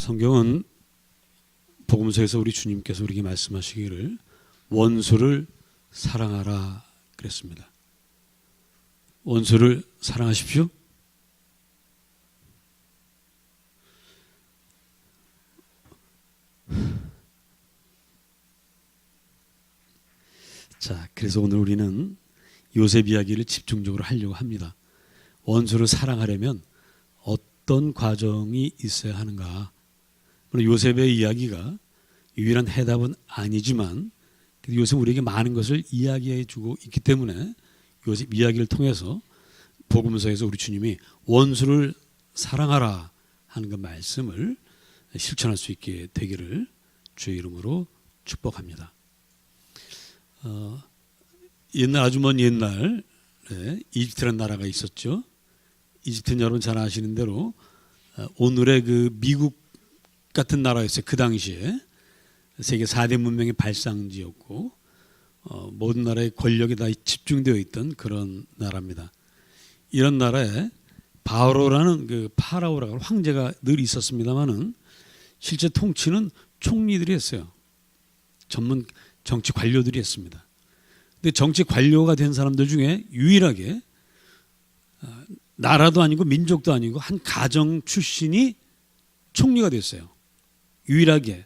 성경은 복음서에서 우리 주님께서 우리에게 말씀하시기를 원수를 사랑하라 그랬습니다. 원수를 사랑하십시오. 자, 그래서 오늘 우리는 요셉 이야기를 집중적으로 하려고 합니다. 원수를 사랑하려면 어떤 과정이 있어야 하는가? 물론 요셉의 이야기가 유일한 해답은 아니지만 요셉은 우리에게 많은 것을 이야기해 주고 있기 때문에 요셉 이야기를 통해서 복음서에서 우리 주님이 원수를 사랑하라 하는 그 말씀을 실천할 수 있게 되기를 주의 이름으로 축복합니다. 옛날 아주 먼 옛날 이집트라는 나라가 있었죠. 이집트는 여러분 잘 아시는 대로 오늘의 그 미국 같은 나라였어요. 그 당시에 세계 4대 문명의 발상지였고 모든 나라의 권력이 다 집중되어 있던 그런 나라입니다. 이런 나라에 바로라는 그 파라오라는 황제가 늘 있었습니다만은 실제 통치는 총리들이 했어요. 전문 정치 관료들이 했습니다. 근데 정치 관료가 된 사람들 중에 유일하게 나라도 아니고 민족도 아니고 한 가정 출신이 총리가 됐어요. 유일하게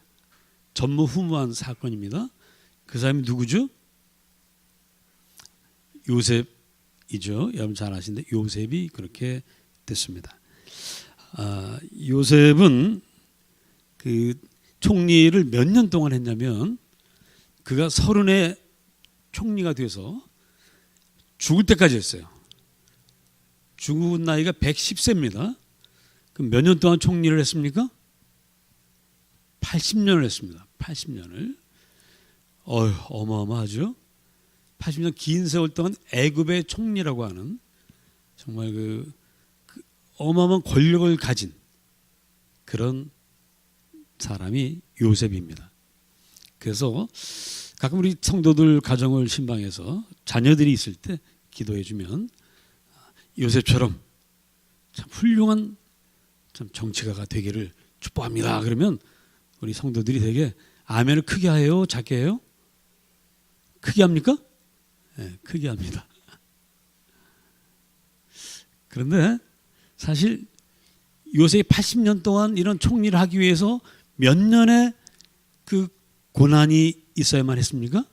전무후무한 사건입니다. 그 사람이 누구죠? 요셉이죠. 여러분 잘 아시는데 요셉이 그렇게 됐습니다. 요셉은 그 총리를 몇 년 동안 했냐면 그가 30에 총리가 돼서 죽을 때까지 했어요. 죽은 나이가 110세입니다. 그럼 몇 년 동안 총리를 했습니까? 80년을 했습니다. 80년을. 어마어마하죠. 80년 긴 세월 동안 애굽의 총리라고 하는 정말 그 어마어마한 권력을 가진 그런 사람이 요셉입니다. 그래서 가끔 우리 성도들 가정을 신방해서 자녀들이 있을 때 기도해 주면 요셉처럼 참 훌륭한 참 정치가가 되기를 축복합니다. 그러면 우리 성도들이 되게 아멘을 크게 해요? 작게 해요? 크게 합니까? 네, 크게 합니다. 그런데 사실 요셉이 80년 동안 이런 총리를 하기 위해서 몇 년의 그 고난이 있어야만 했습니까?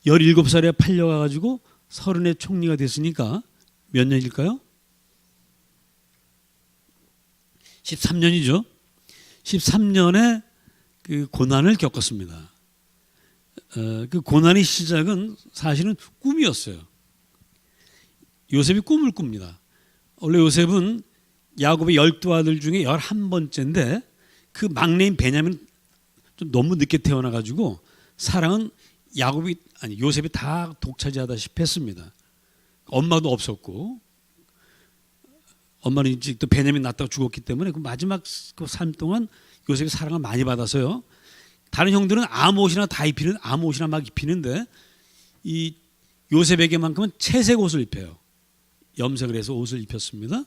17살에 팔려가지고 30에 총리가 됐으니까 몇 년일까요? 13년이죠. 13년의 그 고난을 겪었습니다. 그 고난의 시작은 사실은 꿈이었어요. 요셉이 꿈을 꿉니다. 원래 요셉은 야곱의 12아들 중에 11번째인데 그 막내인 베냐민은 좀 너무 늦게 태어나가지고 사랑은 요셉이 다 독차지하다시피 했습니다. 엄마도 없었고 엄마는 이제 또 베냐민 낳다가 죽었기 때문에 그 마지막 그 삶 동안 요셉이 사랑을 많이 받아서요. 다른 형들은 아무옷이나 막 입히는데 이 요셉에게만큼은 채색 옷을 입혀요. 염색을 해서 옷을 입혔습니다.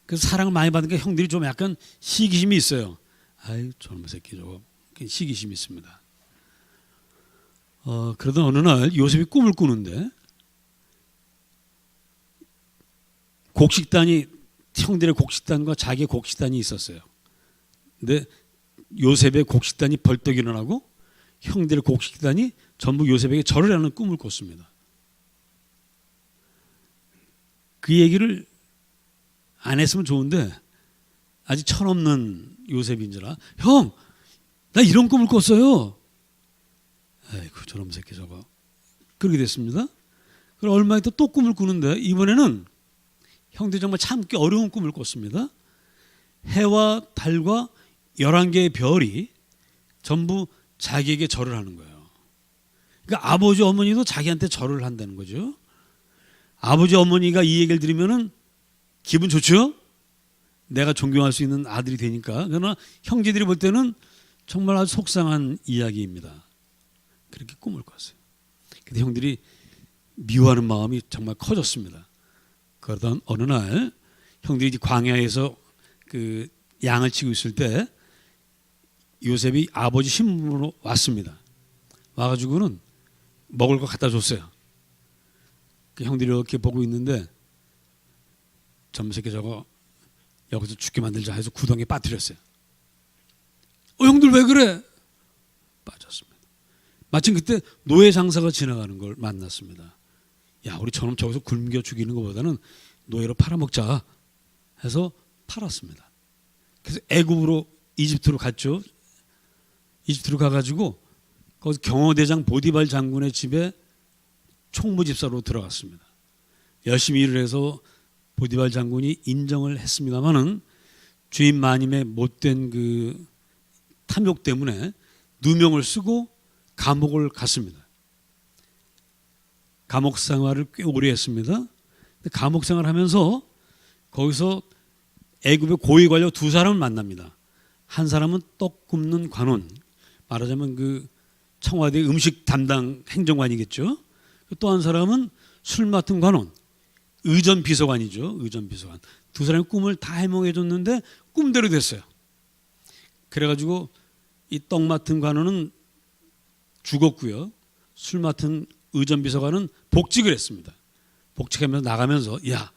그래서 사랑을 많이 받으니까 형들이 좀 약간 시기심이 있어요. 아유 젊은 새끼 저거 시기심이 있습니다. 그러던 어느 날 요셉이 꿈을 꾸는데 곡식단이 형들의 곡식단과 자기의 곡식단이 있었어요. 근데 요셉의 곡식단이 벌떡 일어나고 형들의 곡식단이 전부 요셉에게 절을 하는 꿈을 꿨습니다. 그 얘기를 안 했으면 좋은데 아직 철없는 요셉인지라 형, 나 이런 꿈을 꿨어요. 아이고 저놈 새끼 저거. 그렇게 됐습니다. 그럼 얼마 있다 또 꿈을 꾸는데 이번에는 형들이 정말 참기 어려운 꿈을 꿨습니다. 해와 달과 11개의 별이 전부 자기에게 절을 하는 거예요. 그러니까 아버지 어머니도 자기한테 절을 한다는 거죠. 아버지 어머니가 이 얘기를 들으면은 기분 좋죠? 내가 존경할 수 있는 아들이 되니까. 그러나 형제들이 볼 때는 정말 아주 속상한 이야기입니다. 그렇게 꿈을 꿨어요. 근데 형들이 미워하는 마음이 정말 커졌습니다. 그러던 어느 날 형들이 광야에서 그 양을 치고 있을 때 요셉이 아버지 신부로 왔습니다. 와가지고는 먹을 거 갖다 줬어요. 그 형들이 이렇게 보고 있는데 점새끼 저거 여기서 죽게 만들자 해서 구덩이에 빠뜨렸어요. 형들 왜 그래? 빠졌습니다. 마침 그때 노예 장사가 지나가는 걸 만났습니다. 야, 우리 저놈 저기서 굶겨 죽이는 것보다는 노예로 팔아먹자 해서 팔았습니다. 그래서 애굽으로 이집트로 갔죠. 이집트로 가가지고 거기서 경호대장 보디발 장군의 집에 총무집사로 들어갔습니다. 열심히 일을 해서 보디발 장군이 인정을 했습니다마는 주인 마님의 못된 그 탐욕 때문에 누명을 쓰고 감옥을 갔습니다. 감옥 생활을 꽤 오래 했습니다. 감옥 생활하면서 거기서 애굽의 고위 관료 두 사람을 만납니다. 한 사람은 떡 굽는 관원, 말하자면 그 청와대 음식 담당 행정관이겠죠. 또 한 사람은 술 맡은 관원, 의전 비서관이죠. 의전 비서관. 두 사람의 꿈을 다 해몽해 줬는데 꿈대로 됐어요. 그래가지고 이 떡 맡은 관원은 죽었고요. 술 맡은 의전 비서관은 복직을 했습니다. 복직하면서 나가면서 야,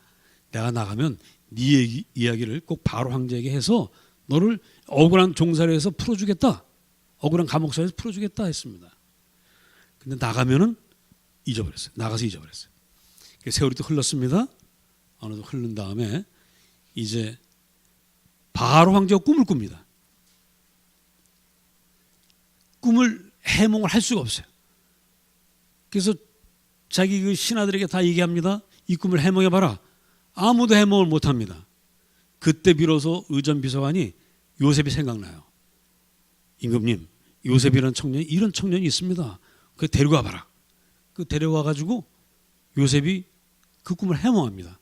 내가 나가면 네 이야기를 꼭 바로 황제에게 해서 너를 억울한 종살이에서 풀어주겠다. 억울한 감옥살이에서 풀어주겠다 했습니다. 근데 나가면은 잊어버렸어요. 나가서 잊어버렸어요. 세월이 또 흘렀습니다. 어느 정도 흐른 다음에 이제 바로 황제가 꿈을 꿉니다. 꿈을 해몽을 할 수가 없어요. 그래서 자기 그 신하들에게 다 얘기합니다. 이 꿈을 해몽해봐라. 아무도 해몽을 못합니다. 그때 비로소 의전 비서관이 요셉이 생각나요. 임금님, 요셉이라는 청년이 이런 청년이 있습니다. 그 데리고 와봐라. 그 데려와가지고 요셉이 그 꿈을 해몽합니다.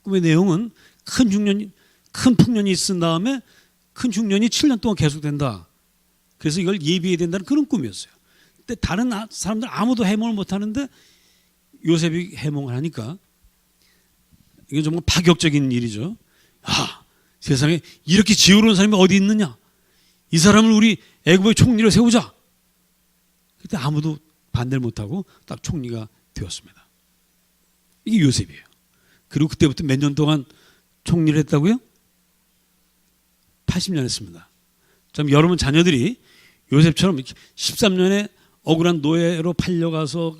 꿈의 내용은 큰 풍년이 있은 다음에 큰 흉년이 7년 동안 계속된다. 그래서 이걸 예비해야 된다는 그런 꿈이었어요. 근데 다른 사람들 아무도 해몽을 못하는데 요셉이 해몽을 하니까 이게 정말 파격적인 일이죠. 아, 세상에 이렇게 지혜로운 사람이 어디 있느냐? 이 사람을 우리 애굽의 총리로 세우자. 그때 아무도 반대를 못하고 딱 총리가 되었습니다. 이게 요셉이에요. 그리고 그때부터 몇 년 동안 총리를 했다고요? 80년 했습니다. 참 여러분 자녀들이 요셉처럼 13년에 억울한 노예로 팔려가서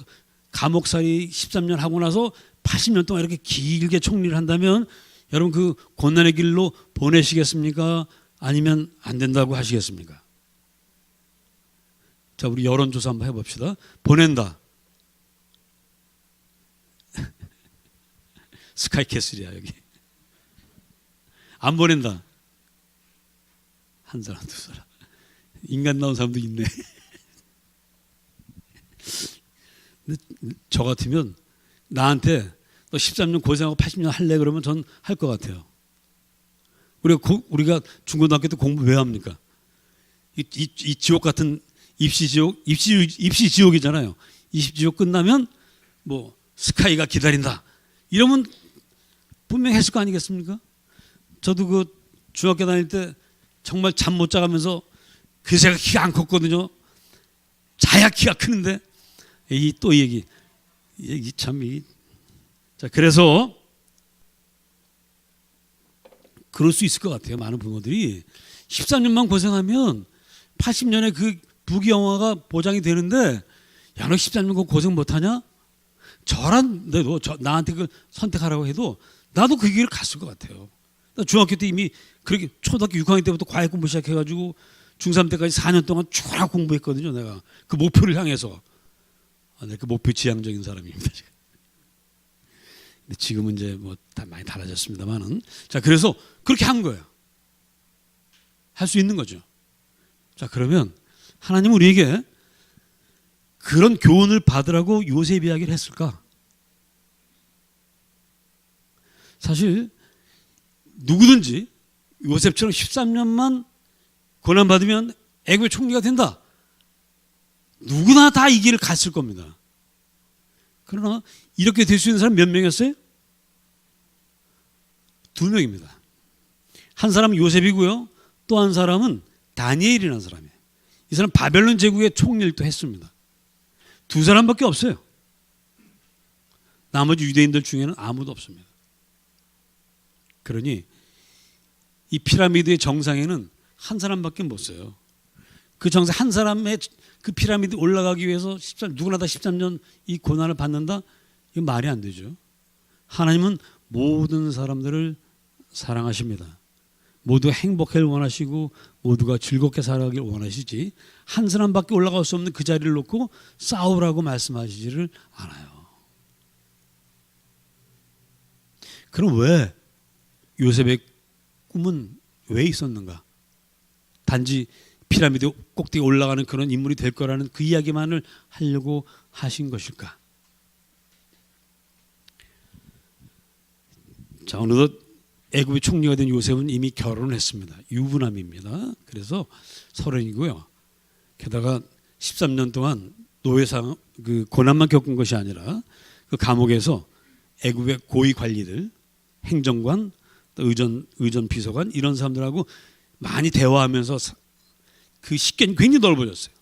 감옥살이 13년 하고 나서 80년 동안 이렇게 길게 총리를 한다면 여러분 그 고난의 길로 보내시겠습니까? 아니면 안 된다고 하시겠습니까? 자, 우리 여론조사 한번 해봅시다. 보낸다. 스카이캐슬이야 여기. 안 보낸다. 한 사람 두 사람. 인간 나온 사람도 있네. 근데 저 같으면 나한테 너 13년 고생하고 80년 할래 그러면 전 할 것 같아요. 우리가 중고등학교 때 공부 왜 합니까? 이 지옥 같은 입시 지옥이잖아요. 입시 지옥 끝나면 뭐 스카이가 기다린다. 이러면 분명히 했을 거 아니겠습니까? 저도 그 중학교 다닐 때 정말 잠 못 자가면서 그새가 키가 안 컸거든요. 자야 키가 크는데 이 얘기 참 자, 그래서 그럴 수 있을 것 같아요. 많은 부모들이 13년만 고생하면 80년에 그 부귀영화가 보장이 되는데 야, 너 13년 고생 못하냐? 저란데도 나한테 그걸 선택하라고 해도 나도 그 길을 갔을 것 같아요. 나 중학교 때 이미 그렇게 초등학교 6학년 때부터 과외 공부 시작해가지고 중3 때까지 4년 동안 쭉 공부했거든요. 내가 그 목표를 향해서. 내가 그 목표 지향적인 사람입니다. 근데 지금은 이제 뭐 다 많이 달라졌습니다만은. 자, 그래서 그렇게 한 거예요. 할 수 있는 거죠. 자, 그러면 하나님은 우리에게 그런 교훈을 받으라고 요셉 이야기를 했을까? 사실 누구든지 요셉처럼 13년만 고난받으면 애굽의 총리가 된다. 누구나 다 이 길을 갔을 겁니다. 그러나 이렇게 될 수 있는 사람 몇 명이었어요? 2명입니다. 한 사람은 요셉이고요. 또 한 사람은 다니엘이라는 사람이에요. 이 사람 바벨론 제국의 총리를 또 했습니다. 두 사람밖에 없어요. 나머지 유대인들 중에는 아무도 없습니다. 그러니 이 피라미드의 정상에는 한 사람밖에 못 서요. 그 정상 한 사람의 그 피라미드 올라가기 위해서 누구나 다 13년 이 고난을 받는다? 이건 말이 안 되죠. 하나님은 모든 사람들을 사랑하십니다. 모두 행복하길 원하시고 모두가 즐겁게 살아가길 원하시지, 한 사람밖에 올라갈 수 없는 그 자리를 놓고 싸우라고 말씀하시지를 않아요. 그럼 왜 요셉의 꿈은 왜 있었는가? 단지 피라미드 꼭대기 올라가는 그런 인물이 될 거라는 그 이야기만을 하려고 하신 것일까? 자, 어느덧 애굽의 총리가 된 요셉은 이미 결혼을 했습니다. 유부남입니다. 그래서 30이고요. 게다가 13년 동안 노예상 그 고난만 겪은 것이 아니라 그 감옥에서 애굽의 고위 관리들, 행정관, 또 의전 비서관 이런 사람들하고 많이 대화하면서 그 식견이 굉장히 넓어졌어요.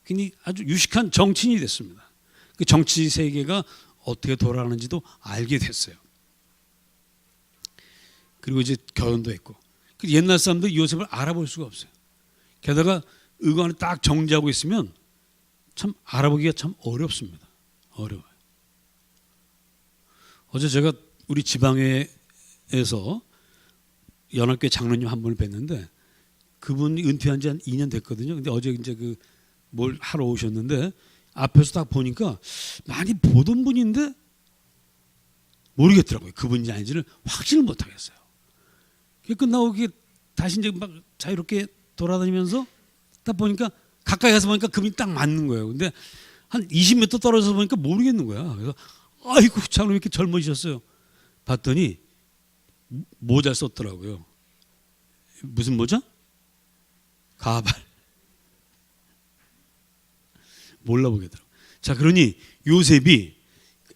굉장히 아주 유식한 정치인이 됐습니다. 그 정치 세계가 어떻게 돌아가는지도 알게 됐어요. 그리고 이제 결혼도 했고. 옛날 사람들 요셉을 알아볼 수가 없어요. 게다가 의관을 딱 정지하고 있으면 참 알아보기가 참 어렵습니다. 어려워요. 어제 제가 우리 지방회에서 연합교회 장로님 한 분을 뵀는데 그분이 은퇴한 지 한 2년 됐거든요. 근데 어제 이제 그 뭘 하러 오셨는데 앞에서 딱 보니까 많이 보던 분인데 모르겠더라고요. 그분인지 아닌지를 확신을 못 하겠어요. 끝나고 다시 이제 막 자유롭게 돌아다니면서 딱 보니까 가까이 가서 보니까 그분이 딱 맞는 거예요. 근데 한 20m 떨어져서 보니까 모르겠는 거야. 그래서 아이고 장로님 이렇게 젊으셨어요. 봤더니 모자 썼더라고요. 무슨 모자? 가발. 몰라보겠더라고요. 자, 그러니 요셉이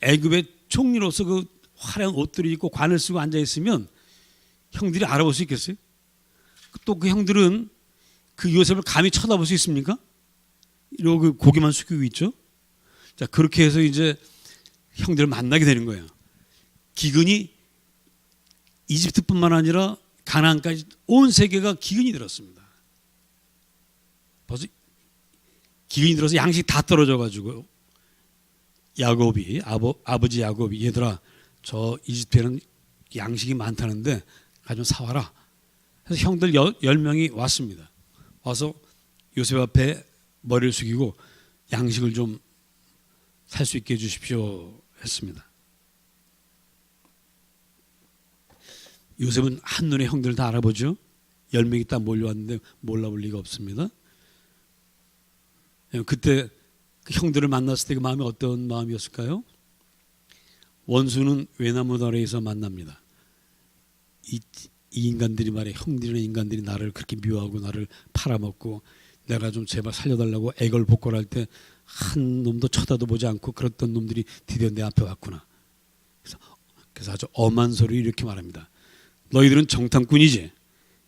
애굽의 총리로서 그 화려한 옷들을 입고 관을 쓰고 앉아 있으면 형들이 알아볼 수 있겠어요? 또 그 형들은 그 요셉을 감히 쳐다볼 수 있습니까? 이러고 고개만 숙이고 있죠. 자, 그렇게 해서 이제 형들을 만나게 되는 거예요. 기근이 이집트뿐만 아니라 가나안까지 온 세계가 기근이 들었습니다. 벌써 기근이 들어서 양식이 다 떨어져 가지고 야곱이 아버지 야곱이 얘들아 저 이집트에는 양식이 많다는데 가 좀 사와라. 그래서 형들 10명이 왔습니다. 와서 요셉 앞에 머리를 숙이고 양식을 좀 살 수 있게 해주십시오 했습니다. 요셉은 한눈에 형들을 다 알아보죠. 10명이 딱 몰려왔는데 몰라볼 리가 없습니다. 그때 그 형들을 만났을 때 그 마음이 어떤 마음이었을까요? 원수는 외나무 아래에서 만납니다. 이 인간들이 말이야, 형들이나 인간들이 나를 그렇게 미워하고 나를 팔아먹고 내가 좀 제발 살려달라고 애걸복걸할 때 한 놈도 쳐다도 보지 않고 그랬던 놈들이 드디어 내 앞에 왔구나. 그래서 아주 엄한 소리 이렇게 말합니다. 너희들은 정탐꾼이지,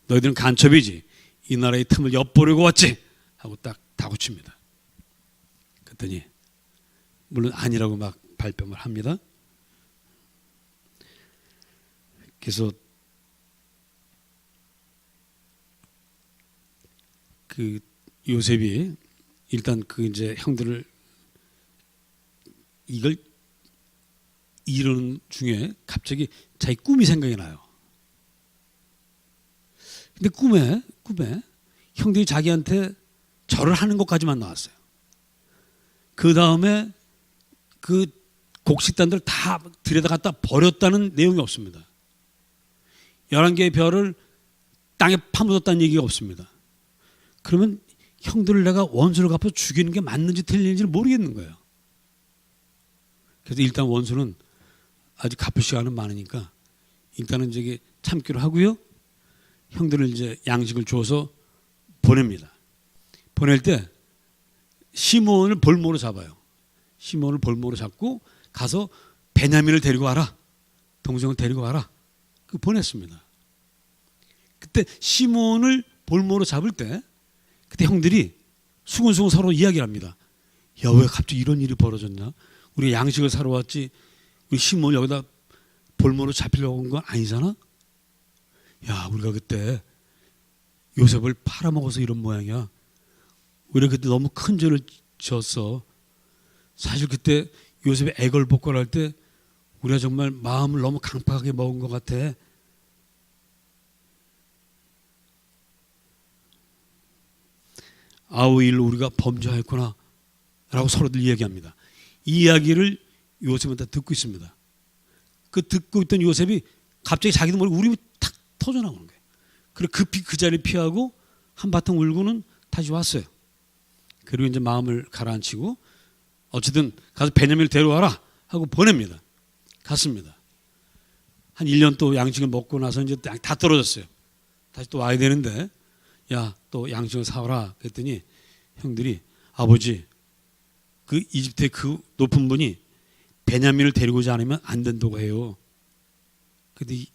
너희들은 간첩이지, 이 나라의 틈을 엿보려고 왔지 하고 딱 다구칩니다. 그랬더니 물론 아니라고 막 발뺌을 합니다. 그래서 그 요셉이 일단 그 이제 형들을 이걸 이러는 중에 갑자기 자기 꿈이 생각이 나요. 근데 꿈에 형들이 자기한테 절을 하는 것까지만 나왔어요. 그 다음에 그 곡식단들 다 들여다갔다 버렸다는 내용이 없습니다. 11개의 별을 땅에 파묻었다는 얘기가 없습니다. 그러면 형들을 내가 원수를 갚아 죽이는 게 맞는지 틀리는지를 모르겠는 거예요. 그래서 일단 원수는 아직 갚을 시간은 많으니까 일단은 이제 참기로 하고요. 형들을 이제 양식을 줘서 보냅니다. 보낼 때 시므온을 볼모로 잡아요. 시므온을 볼모로 잡고 가서 베냐민을 데리고 와라. 동생을 데리고 와라. 그 보냈습니다. 그때 시몬을 볼모로 잡을 때 그때 형들이 수근수근 서로 이야기를 합니다. 야, 왜 갑자기 이런 일이 벌어졌냐? 우리 양식을 사러 왔지 우리 시몬을 여기다 볼모로 잡히려고 온 건 아니잖아? 야, 우리가 그때 요셉을 팔아먹어서 이런 모양이야. 우리가 그때 너무 큰 죄를 지었어. 사실 그때 요셉이 애걸복걸할 때 우리가 정말 마음을 너무 강팍하게 먹은 것 같아. 아우 일로 우리가 범죄하였구나 라고 서로들 이야기합니다. 이 이야기를 요셉은 다 듣고 있습니다. 그 듣고 있던 요셉이 갑자기 자기도 모르게 울음이 탁 터져나오는 거예요. 그리고 급히 그 자리를 피하고 한바탕 울고는 다시 왔어요. 그리고 이제 마음을 가라앉히고 어쨌든 가서 베냐민을 데려와라 하고 보냅니다. 갔습니다. 한 1년 또 양식을 먹고 나서 이제 다 떨어졌어요. 다시 또 와야 되는데 야, 또 양식을 사오라 그랬더니 형들이 아버지 그 이집트의 그 높은 분이 베냐민을 데리고 오지 않으면 안 된다고 해요. 근데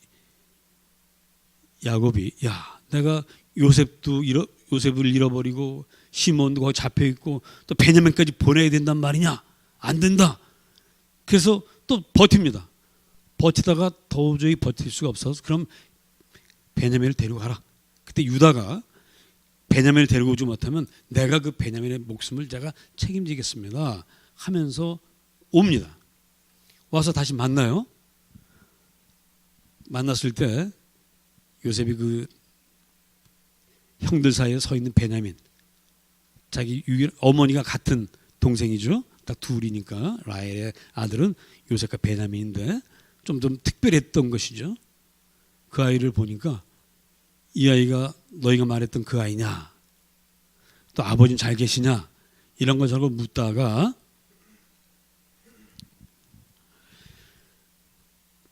야곱이 야, 내가 요셉을 잃어버리고 시몬도 거기 잡혀 있고 또 베냐민까지 보내야 된단 말이냐? 안 된다. 그래서 또 버팁니다. 버티다가 도저히 버틸 수가 없어서 그럼 베냐민을 데리고 가라. 그때 유다가 베냐민을 데리고 오지 못하면 내가 그 베냐민의 목숨을 제가 책임지겠습니다 하면서 옵니다. 와서 다시 만나요. 만났을 때 요셉이 그 형들 사이에 서 있는 베냐민, 자기 어머니가 같은 동생이죠. 딱 둘이니까 라헬의 아들은 요셉과 베냐민인데 좀 특별했던 것이죠. 그 아이를 보니까 이 아이가 너희가 말했던 그 아이냐? 또 아버지는 잘 계시냐? 이런 걸 저걸 묻다가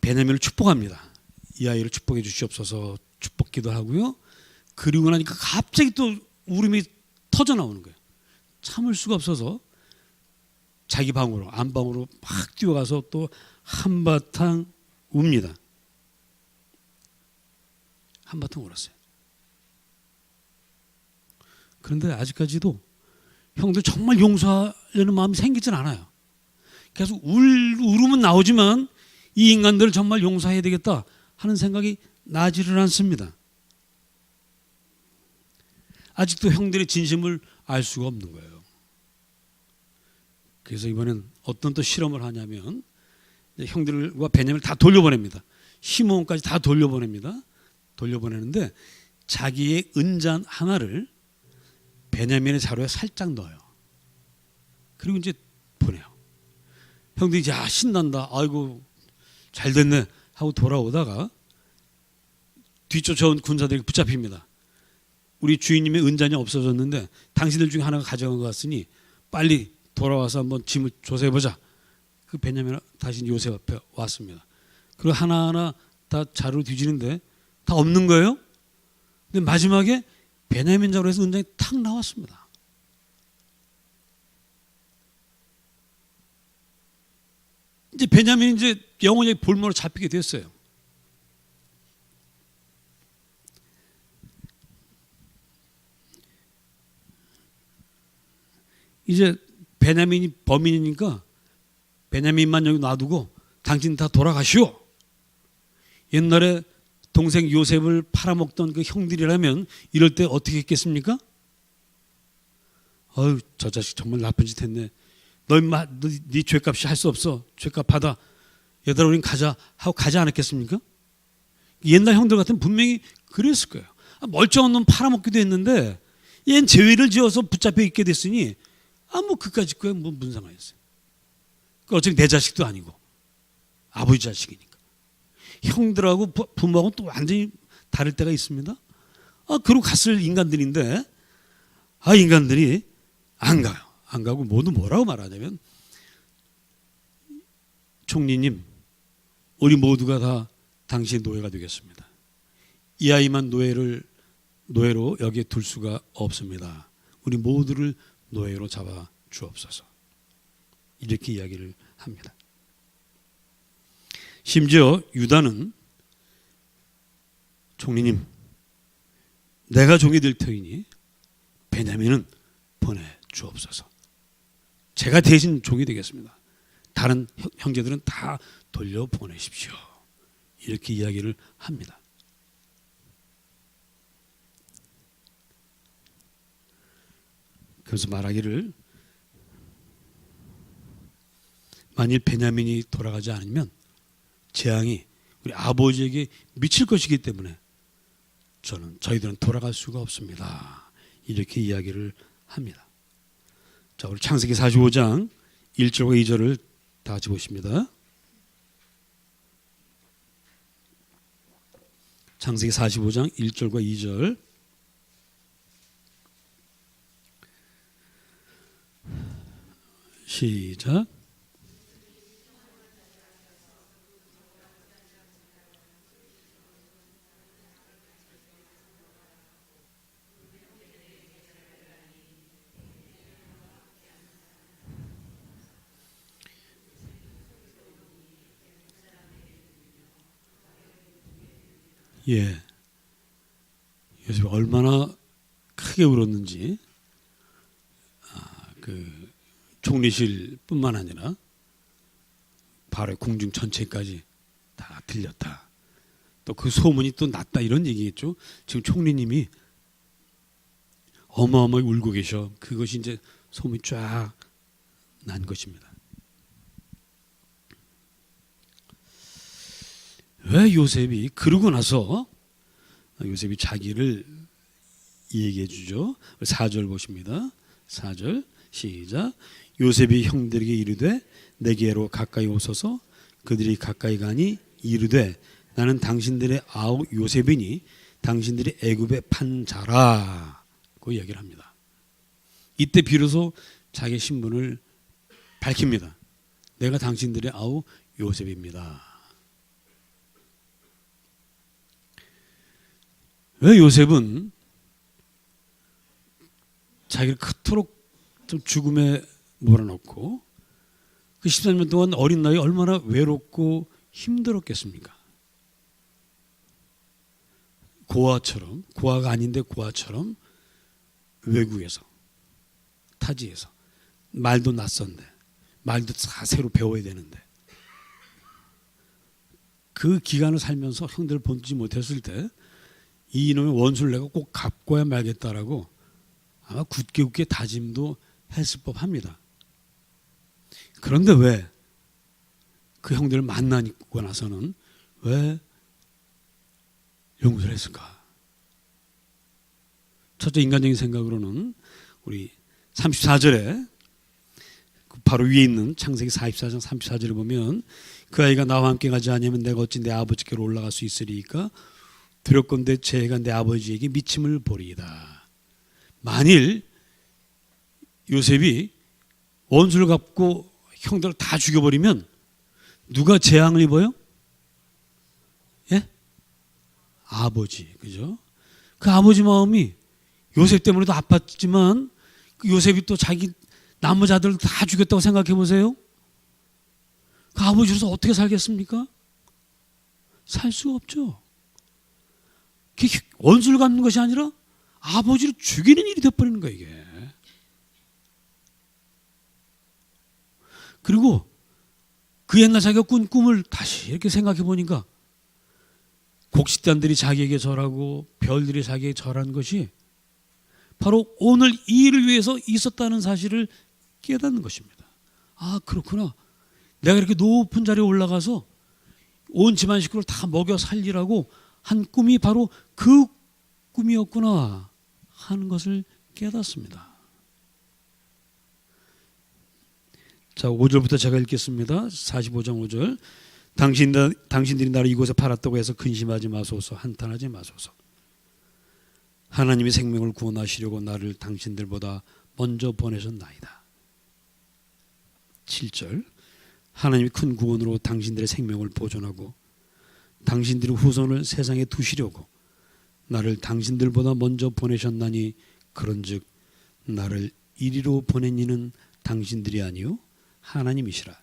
베냐민을 축복합니다. 이 아이를 축복해 주시옵소서 축복기도 하고요. 그리고 나니까 갑자기 또 울음이 터져 나오는 거예요. 참을 수가 없어서 자기 방으로 안방으로 막 뛰어가서 또 한바탕 웁니다. 한바탕 울었어요. 그런데 아직까지도 형들 정말 용서하려는 마음이 생기진 않아요. 계속 울음은 나오지만 이 인간들을 정말 용서해야 되겠다 하는 생각이 나지를 않습니다. 아직도 형들의 진심을 알 수가 없는 거예요. 그래서 이번엔 어떤 또 실험을 하냐면 형들과 베냐민을 다 돌려보냅니다. 시몬까지 다 돌려보냅니다. 돌려보내는데 자기의 은잔 하나를 베냐민의 자루에 살짝 넣어요. 그리고 이제 보내요. 형들이 야 신난다. 아이고 잘 됐네 하고 돌아오다가 뒤쫓아온 군사들이 붙잡힙니다. 우리 주인님의 은잔이 없어졌는데 당신들 중에 하나가 가져간 것 같으니 빨리 돌아와서 한번 짐을 조사해보자. 그 베냐민은 다시 요셉 앞에 왔습니다. 그리고 하나하나 다 자루를 뒤지는데 다 없는 거예요. 근데 마지막에 베냐민 자루에서 은장이 탁 나왔습니다. 이제 베냐민이 이제 영원히 볼모로 잡히게 됐어요. 이제 베냐민이 범인이니까 베냐민만 여기 놔두고 당신 다 돌아가시오. 옛날에 동생 요셉을 팔아먹던 그 형들이라면 이럴 때 어떻게 했겠습니까? 어휴 저 자식 정말 나쁜 짓 했네. 네 죄값이 할 수 없어. 죄값 받아. 얘들아 우린 가자 하고 가지 않았겠습니까? 옛날 형들 같으면 분명히 그랬을 거예요. 멀쩡한 놈 팔아먹기도 했는데 얘는 죄를 지어서 붙잡혀 있게 됐으니 뭐 그까짓 거에 무슨 상관이었어요. 어차피 내 자식도 아니고 아버지 자식이니까. 형들하고 부모하고는 또 완전히 다를 때가 있습니다. 그러고 갔을 인간들인데 인간들이 안 가요. 안 가고 모두 뭐라고 말하냐면 총리님 우리 모두가 다 당신의 노예가 되겠습니다. 이 아이만 노예로 여기에 둘 수가 없습니다. 우리 모두를 노예로 잡아 주옵소서. 이렇게 이야기를 합니다. 심지어 유다는 총리님 내가 종이 될 터이니 베냐민은 보내주옵소서. 제가 대신 종이 되겠습니다. 다른 형제들은 다 돌려보내십시오. 이렇게 이야기를 합니다. 그래서 말하기를 만일 베냐민이 돌아가지 않으면 재앙이 우리 아버지에게 미칠 것이기 때문에 저희들은 돌아갈 수가 없습니다. 이렇게 이야기를 합니다. 자, 우리 창세기 45장 1절과 2절을 다 같이 보십니다. 창세기 45장 1절과 2절. 시작. 예, 요셉이 얼마나 크게 울었는지 그 총리실뿐만 아니라 바로의 궁중 전체까지 다 들렸다. 또 그 소문이 또 났다 이런 얘기겠죠. 지금 총리님이 어마어마하게 울고 계셔. 그것이 이제 소문이 쫙 난 것입니다. 왜 요셉이 그러고 나서 요셉이 자기를 얘기해 주죠. 4절 보십니다. 4절 시작. 요셉이 형들에게 이르되 내게로 가까이 오소서. 그들이 가까이 가니 이르되 나는 당신들의 아우 요셉이니 당신들이 애굽에 판 자라. 그 얘기를 합니다. 이때 비로소 자기 신분을 밝힙니다. 내가 당신들의 아우 요셉입니다. 왜 요셉은 자기를 그토록 좀 죽음에 몰아넣고 그 14년 동안 어린 나이에 얼마나 외롭고 힘들었겠습니까? 고아처럼, 고아가 아닌데 고아처럼 외국에서, 타지에서 말도 낯선데 말도 다 새로 배워야 되는데 그 기간을 살면서 형들을 보지 못했을 때 이 이놈의 원수를 내가 꼭 갚고야 말겠다라고 아마 굳게 다짐도 했을 법합니다. 그런데 왜 그 형들을 만나고 나서는 왜 용서를 했을까? 첫째 인간적인 생각으로는 우리 34절에 바로 위에 있는 창세기 44장 34절을 보면 그 아이가 나와 함께 가지 않으면 내가 어찌 내 아버지께로 올라갈 수 있으리까? 두렵건대 제 애가 내 아버지에게 미침을 보리이다. 만일 요셉이 원수를 갚고 형들을 다 죽여버리면 누가 재앙을 입어요? 예? 아버지, 그죠? 그 아버지 마음이 요셉 때문에도 아팠지만 그 요셉이 또 자기 나머지 아들을 다 죽였다고 생각해 보세요. 그 아버지로서 어떻게 살겠습니까? 살 수가 없죠. 원수를 갚는 것이 아니라 아버지를 죽이는 일이 되어버리는 거예요, 이게. 그리고 그 옛날 자기가 꾼 꿈을 다시 이렇게 생각해 보니까 곡식단들이 자기에게 절하고 별들이 자기에게 절한 것이 바로 오늘 이 일을 위해서 있었다는 사실을 깨닫는 것입니다. 아, 그렇구나. 내가 이렇게 높은 자리에 올라가서 온 집안 식구를 다 먹여 살리라고 한 꿈이 바로 그 꿈이었구나 하는 것을 깨닫습니다. 자, 5절부터 제가 읽겠습니다. 45장 5절. 당신들이 나를 이곳에 팔았다고 해서 근심하지 마소서. 한탄하지 마소서. 하나님이 생명을 구원하시려고 나를 당신들보다 먼저 보내셨나이다. 7절. 하나님이 큰 구원으로 당신들의 생명을 보존하고 당신들의 후손을 세상에 두시려고 나를 당신들보다 먼저 보내셨나니 그런즉 나를 이리로 보낸 이는 당신들이 아니요 하나님이시라.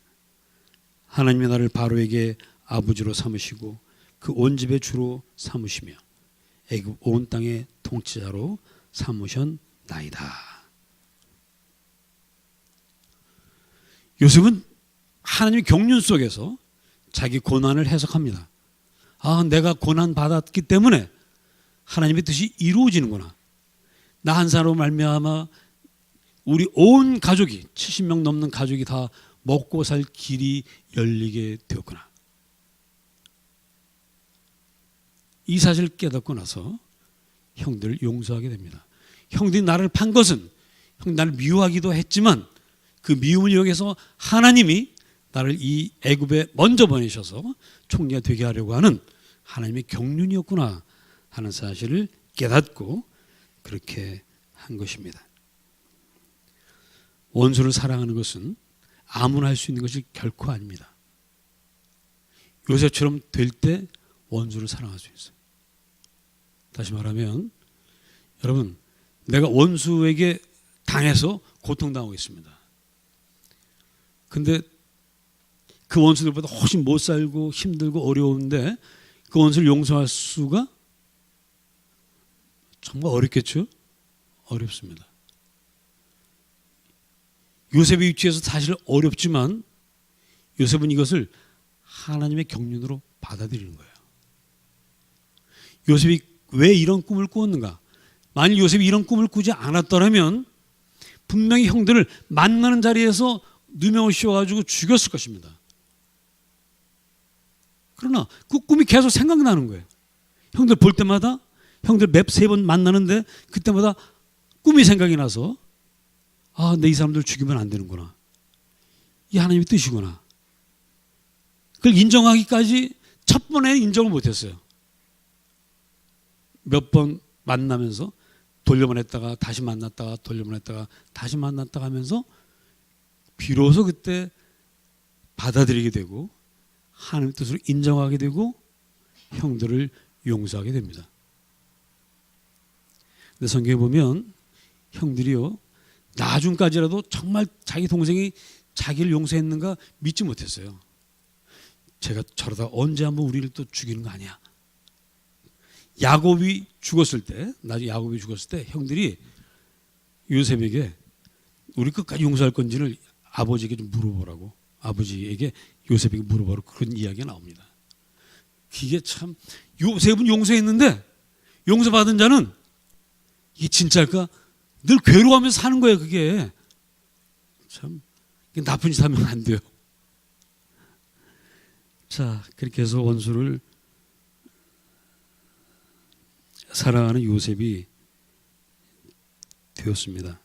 하나님이 나를 바로에게 아버지로 삼으시고 그 온 집의 주로 삼으시며 애굽 온 땅의 통치자로 삼으셨나이다. 요셉은 하나님의 경륜 속에서 자기 고난을 해석합니다. 아, 내가 고난 받았기 때문에 하나님의 뜻이 이루어지는구나. 나 한 사람으로 말미암아 우리 온 가족이 70명 넘는 가족이 다 먹고 살 길이 열리게 되었구나. 이 사실을 깨닫고 나서 형들을 용서하게 됩니다. 형들이 나를 판 것은 나를 미워하기도 했지만 그 미움을 이용해서 하나님이 나를 이 애굽에 먼저 보내셔서 총리가 되게 하려고 하는 하나님의 경륜이었구나 하는 사실을 깨닫고 그렇게 한 것입니다. 원수를 사랑하는 것은 아무나 할 수 있는 것이 결코 아닙니다. 요셉처럼 될 때 원수를 사랑할 수 있어요. 다시 말하면 여러분, 내가 원수에게 당해서 고통당하고 있습니다. 근데 그 원수들보다 훨씬 못 살고 힘들고 어려운데 그 원수를 용서할 수가 정말 어렵겠죠? 어렵습니다. 요셉의 위치에서 사실 어렵지만 요셉은 이것을 하나님의 경륜으로 받아들이는 거예요. 요셉이 왜 이런 꿈을 꾸었는가? 만일 요셉이 이런 꿈을 꾸지 않았더라면 분명히 형들을 만나는 자리에서 누명을 씌워가지고 죽였을 것입니다. 그러나 그 꿈이 계속 생각나는 거예요. 형들 볼 때마다 형들 매 3번 만나는데 그때마다 꿈이 생각이 나서 아, 내 이 사람들 죽이면 안 되는구나. 이 하나님의 뜻이구나. 그걸 인정하기까지 첫 번에 인정을 못했어요. 몇 번 만나면서 돌려보냈다가 다시 만났다가 돌려보냈다가 다시 만났다가 하면서 비로소 그때 받아들이게 되고 하나님의 뜻을 인정하게 되고 형들을 용서하게 됩니다. 근데 성경에 보면 형들이요, 나중까지라도 정말 자기 동생이 자기를 용서했는가 믿지 못했어요. 제가 저러다 언제 한번 우리를 또 죽이는 거 아니야. 야곱이 죽었을 때, 나중에 야곱이 죽었을 때 형들이 요셉에게 우리 끝까지 용서할 건지를 아버지에게 좀 물어보라고, 아버지에게 요셉에게 물어보라고 그런 이야기가 나옵니다. 이게 참, 요셉은 용서했는데 용서받은 자는 이게 진짜일까? 늘 괴로워하면서 사는 거예요. 그게 참 나쁜 짓 하면 안 돼요. 자, 그렇게 해서 원수를 사랑하는 요셉이 되었습니다.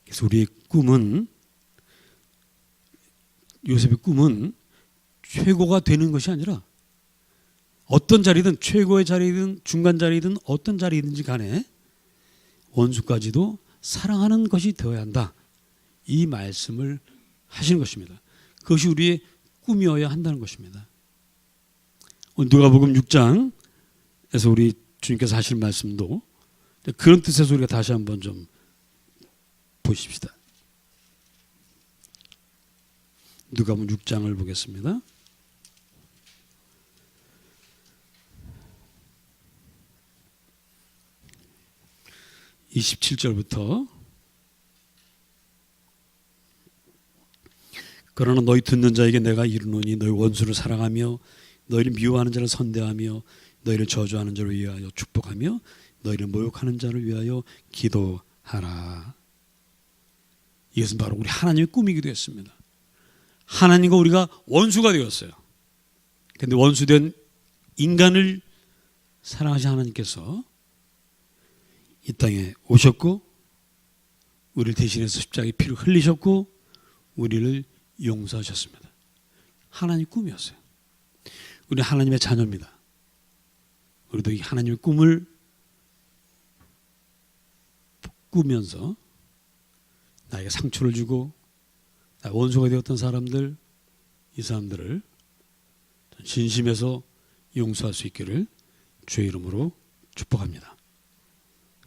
그래서 우리의 꿈은, 요셉의 꿈은 최고가 되는 것이 아니라 어떤 자리든, 최고의 자리든 중간 자리든 어떤 자리든지 간에 원수까지도 사랑하는 것이 되어야 한다. 이 말씀을 하시는 것입니다. 그것이 우리의 꿈이어야 한다는 것입니다. 오늘 누가복음 6장에서 우리 주님께서 하실 말씀도 그런 뜻에서 우리가 다시 한번 좀 보십시다. 누가복음 6장을 보겠습니다. 27절부터 그러나 너희 듣는 자에게 내가 이르노니 너희 원수를 사랑하며 너희를 미워하는 자를 선대하며 너희를 저주하는 자를 위하여 축복하며 너희를 모욕하는 자를 위하여 기도하라. 이것은 바로 우리 하나님의 꿈이기도 했습니다. 하나님과 우리가 원수가 되었어요. 그런데 원수된 인간을 사랑하신 하나님께서 이 땅에 오셨고 우리를 대신해서 십자가의 피를 흘리셨고 우리를 용서하셨습니다. 하나님의 꿈이었어요. 우리 하나님의 자녀입니다. 우리도 이 하나님의 꿈을 꾸면서 나에게 상처를 주고 나 원수가 되었던 사람들, 이 사람들을 진심에서 용서할 수 있기를 주의 이름으로 축복합니다.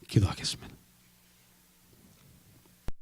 기도하겠습니다.